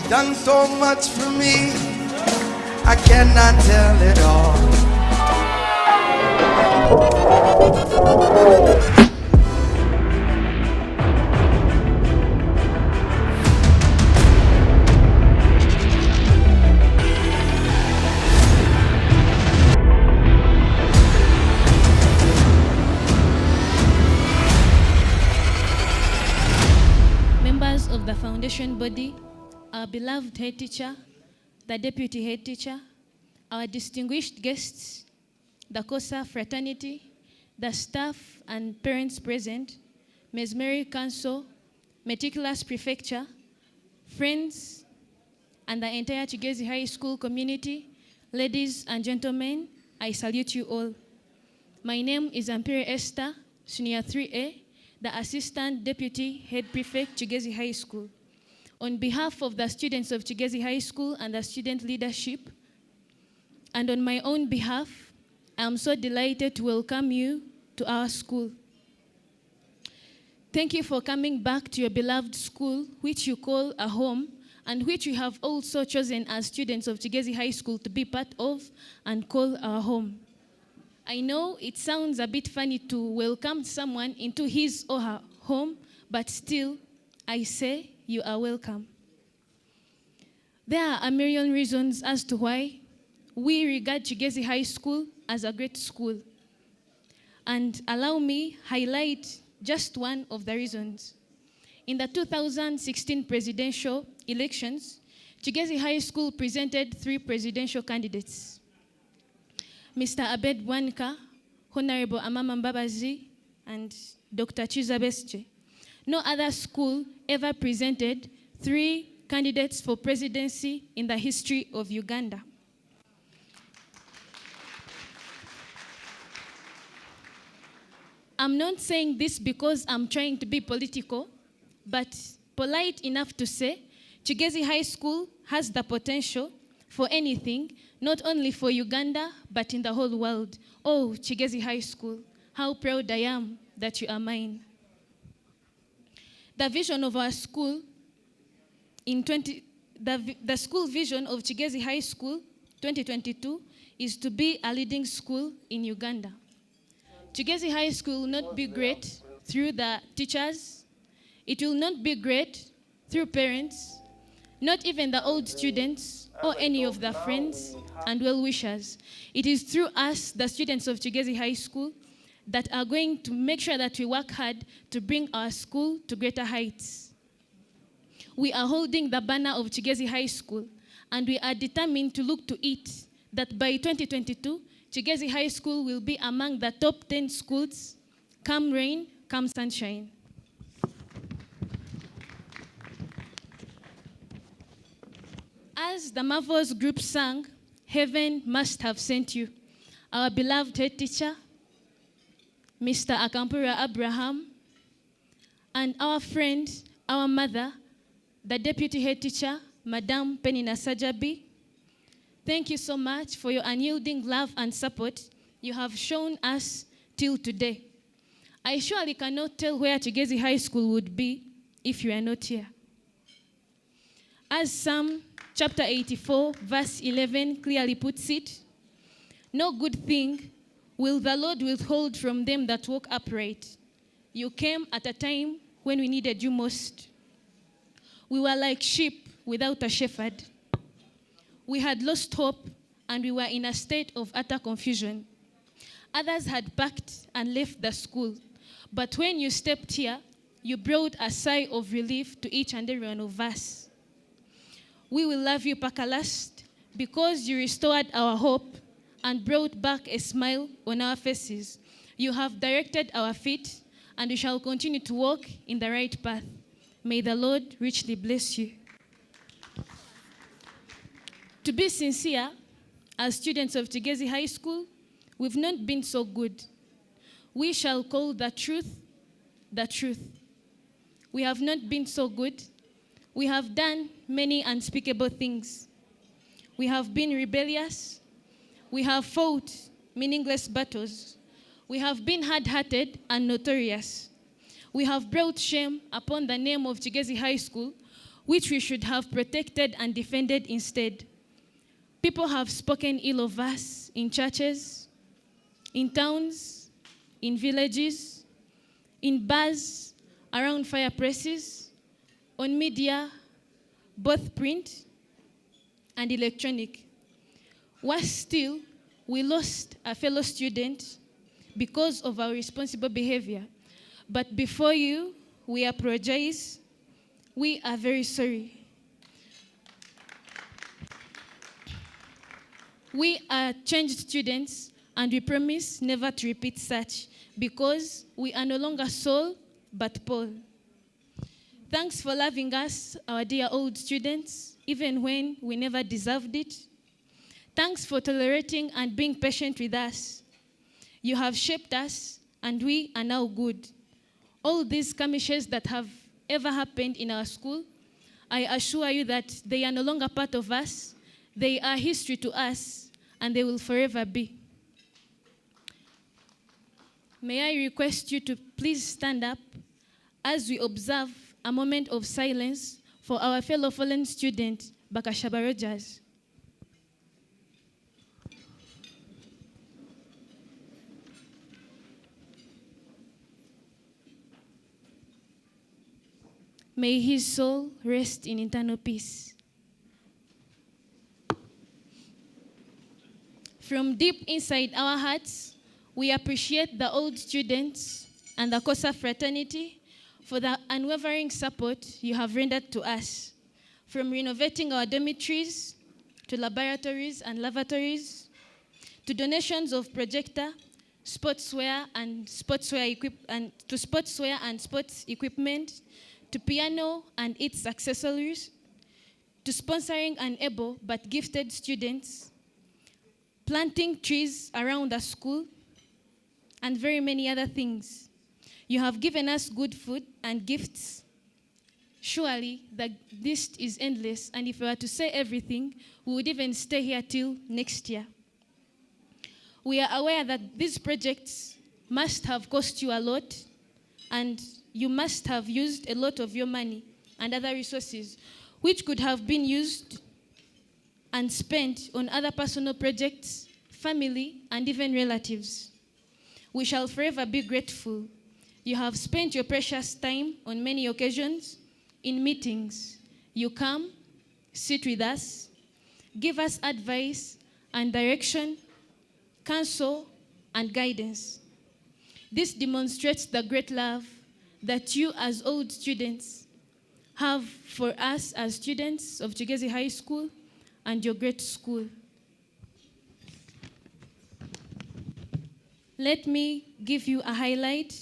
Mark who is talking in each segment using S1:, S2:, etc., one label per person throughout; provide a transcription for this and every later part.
S1: He's done so much for me, I cannot tell it all.
S2: Members of the foundation body, our beloved head teacher, the deputy head teacher, our distinguished guests, the KHOSA fraternity, the staff and parents present, Mesmeric Council, Meticulous Prefecture, friends, and the entire Kigezi High School community, ladies and gentlemen, I salute you all. My name is Ampeire Esther, Senior 3A, the Assistant Deputy Head Prefect, Kigezi High School. On behalf of the students of Kigezi High School and the student leadership, and on my own behalf, I am so delighted to welcome you to our school. Thank you for coming back to your beloved school, which you call a home, and which we have also chosen as students of Kigezi High School to be part of and call our home. I know it sounds a bit funny to welcome someone into his or her home, but still, I say you are welcome. There are a million reasons as to why we regard Kigezi High School as a great school. And allow me highlight just one of the reasons. In the 2016 presidential elections, Kigezi High School presented 3 presidential candidates: Mr. Abed Bwanka, Honorable Amama Mbabazi, and Dr. Chiza Besche. No other school ever presented 3 candidates for presidency in the history of Uganda. I'm not saying this because I'm trying to be political, but polite enough to say Kigezi High School has the potential for anything, not only for Uganda, but in the whole world. Oh, Kigezi High School, how proud I am that you are mine. The vision of our school, the school vision of Kigezi High School 2022 is to be a leading school in Uganda. Kigezi High School will not be great through the teachers. It will not be great through parents, not even the old students or any of the friends and well-wishers. It is through us, the students of Kigezi High School, that are going to make sure that we work hard to bring our school to greater heights. We are holding the banner of Kigezi High School, and we are determined to look to it that by 2022, Kigezi High School will be among the top 10 schools, come rain, come sunshine. As the Marvels group sang, heaven must have sent you. Our beloved head teacher, Mr. Akampura Abraham, and our friend, our mother, the deputy head teacher, Madam Penina Sajabi. Thank you so much for your unyielding love and support you have shown us till today. I surely cannot tell where Kigezi High School would be if you are not here. As Psalm chapter 84, verse 11 clearly puts it, no good thing will the Lord withhold from them that walk upright. You came at a time when we needed you most. We were like sheep without a shepherd. We had lost hope, and we were in a state of utter confusion. Others had packed and left the school. But when you stepped here, you brought a sigh of relief to each and every one of us. We will love you, Pakalast, because you restored our hope and brought back a smile on our faces. You have directed our feet, and we shall continue to walk in the right path. May the Lord richly bless you. To be sincere, as students of Kigezi High School, we've not been so good. We shall call the truth, the truth. We have not been so good. We have done many unspeakable things. We have been rebellious. We have fought meaningless battles. We have been hard-hearted and notorious. We have brought shame upon the name of Kigezi High School which we should have protected and defended instead. People have spoken ill of us in churches, in towns, in villages, in bars, around fireplaces, on media, both print and electronic. Worse still, we lost a fellow student because of our responsible behavior. But before you, we apologize. We are very sorry. We are changed students, and we promise never to repeat such, because we are no longer Saul, but Paul. Thanks for loving us, our dear old students, even when we never deserved it. Thanks for tolerating and being patient with us. You have shaped us, and we are now good. All these skirmishes that have ever happened in our school, I assure you that they are no longer part of us. They are history to us, and they will forever be. May I request you to please stand up as we observe a moment of silence for our fellow fallen student, Bakashaba Rogers. May his soul rest in eternal peace. From deep inside our hearts, we appreciate the old students and the KHOSA fraternity for the unwavering support you have rendered to us, from renovating our dormitories to laboratories and lavatories, to donations of projector, sportswear and sports equipment, to piano and its accessories, to sponsoring unable but gifted students, planting trees around the school, and very many other things. You have given us good food and gifts. Surely the list is endless, and if we were to say everything, we would even stay here till next year. We are aware that these projects must have cost you a lot, and you must have used a lot of your money and other resources, which could have been used and spent on other personal projects, family, and even relatives. We shall forever be grateful. You have spent your precious time on many occasions in meetings. You come, sit with us, give us advice and direction, counsel, and guidance. This demonstrates the great love that you as old students have for us as students of Kigezi High School and your great school. Let me give you a highlight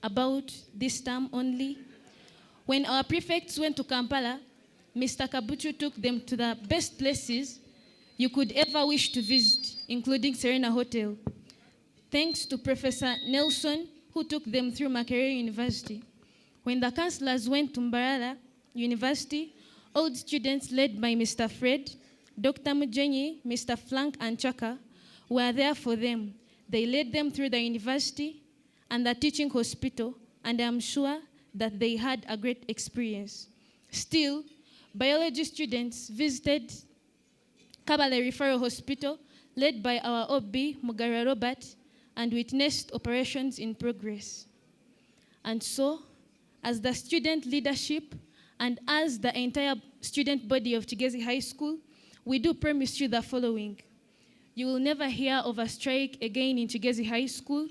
S2: about this term only. When our prefects went to Kampala, Mr. Kabuchu took them to the best places you could ever wish to visit, including Serena Hotel. Thanks to Professor Nelson, who took them through Makerere University. When the counselors went to Mbarara University, old students led by Mr. Fred, Dr. Mujenyi, Mr. Frank, and Chaka were there for them. They led them through the university and the teaching hospital, and I'm sure that they had a great experience. Still, biology students visited Kabale Referral Hospital, led by our OB, Mugara Robert, and witnessed operations in progress. And so, as the student leadership and as the entire student body of Kigezi High School, we do promise you the following. You will never hear of a strike again in Kigezi High School.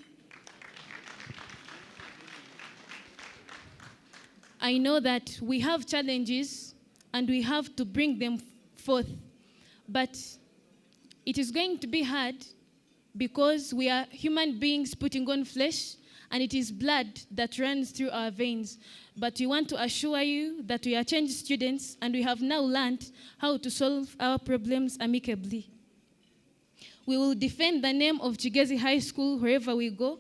S2: I know that we have challenges and we have to bring them forth, but it is going to be hard because we are human beings putting on flesh, and it is blood that runs through our veins. But we want to assure you that we are changed students, and we have now learned how to solve our problems amicably. We will defend the name of Kigezi High School wherever we go,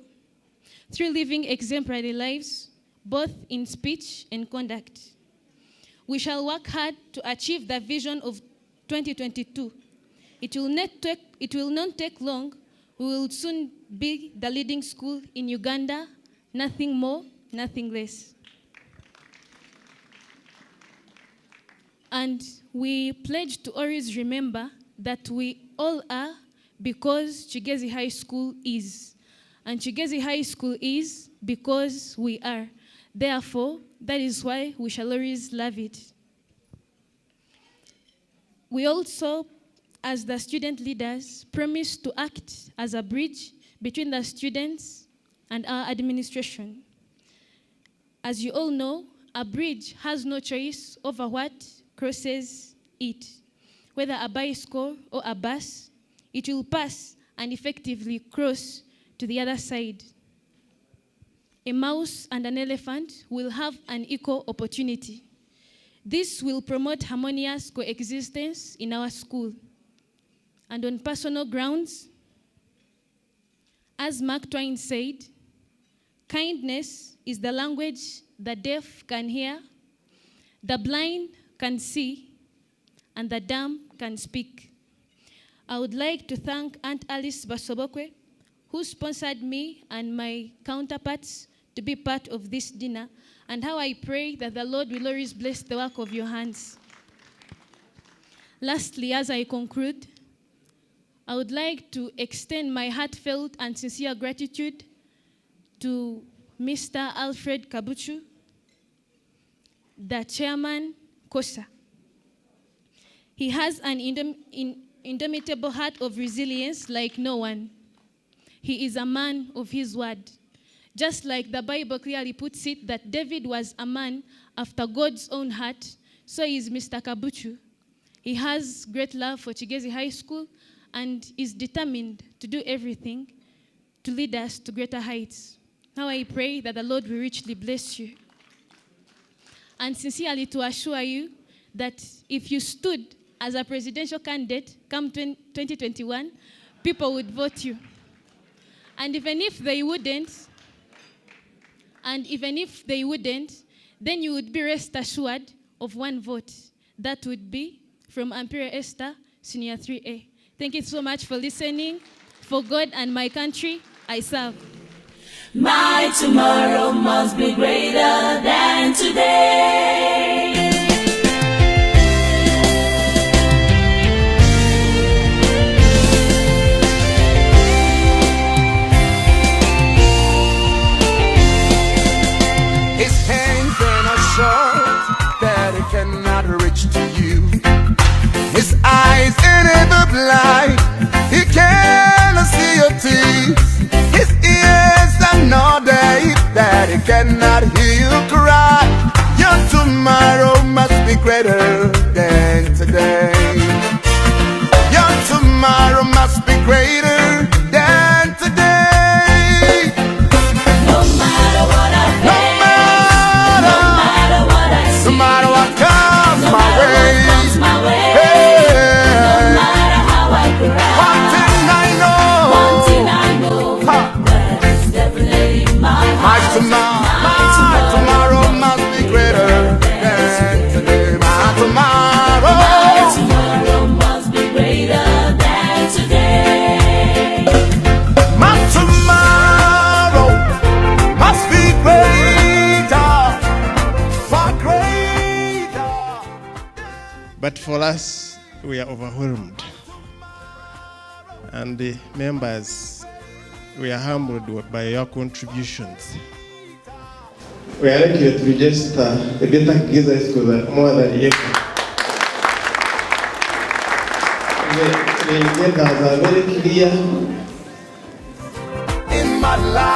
S2: through living exemplary lives, both in speech and conduct. We shall work hard to achieve the vision of 2022. It will not take long. We will soon be the leading school in Uganda, nothing more, nothing less. And we pledge to always remember that we all are because Chigezi High School is. And Chigezi High School is because we are. Therefore, that is why we shall always love it. We also, as the student leaders, promise to act as a bridge between the students and our administration. As you all know, a bridge has no choice over what crosses it. Whether a bicycle or a bus, it will pass and effectively cross to the other side. A mouse and an elephant will have an equal opportunity. This will promote harmonious coexistence in our school. And on personal grounds, as Mark Twain said, kindness is the language the deaf can hear, the blind can see, and the dumb can speak. I would like to thank Aunt Alice Basobokwe, who sponsored me and my counterparts to be part of this dinner, and how I pray that the Lord will always bless the work of your hands. Lastly, as I conclude, I would like to extend my heartfelt and sincere gratitude to Mr. Alfred Kabuchu, the chairman, KHOSA. He has an indomitable heart of resilience like no one. He is a man of his word. Just like the Bible clearly puts it that David was a man after God's own heart, so is Mr. Kabuchu. He has great love for Chigezi High School and is determined to do everything to lead us to greater heights. Now I pray that the Lord will richly bless you. And sincerely to assure you that if you stood as a presidential candidate come 2021, people would vote you. And even if they wouldn't, then you would be rest assured of one vote. That would be from Ampeire Esther, Senior 3A. Thank you so much for listening. For God and my country, I serve.
S3: My tomorrow must be greater than today.
S1: His hands are short that he cannot reach to you. His eyes ain't ever blind, he cannot see your tears. His ears are not deaf that he cannot hear you cry. Your tomorrow must be greater than today. Your tomorrow must be greater than today.
S3: No matter what I face, no matter what I see,
S1: no matter what comes
S3: no
S1: my
S3: matter
S1: way,
S3: what comes my way,
S1: hey,
S3: no matter how I cry,
S1: one thing I know,
S3: that is definitely my heart.
S1: my tomorrow must be greater than today. My tomorrow
S3: must be greater than today.
S1: My tomorrow must be greater, far greater.
S4: But for us, we are overwhelmed. And the members, we are humbled by your contributions. We are lucky to register the Beta Chigezi High School more than a year. The agendas are very clear.
S1: In my life.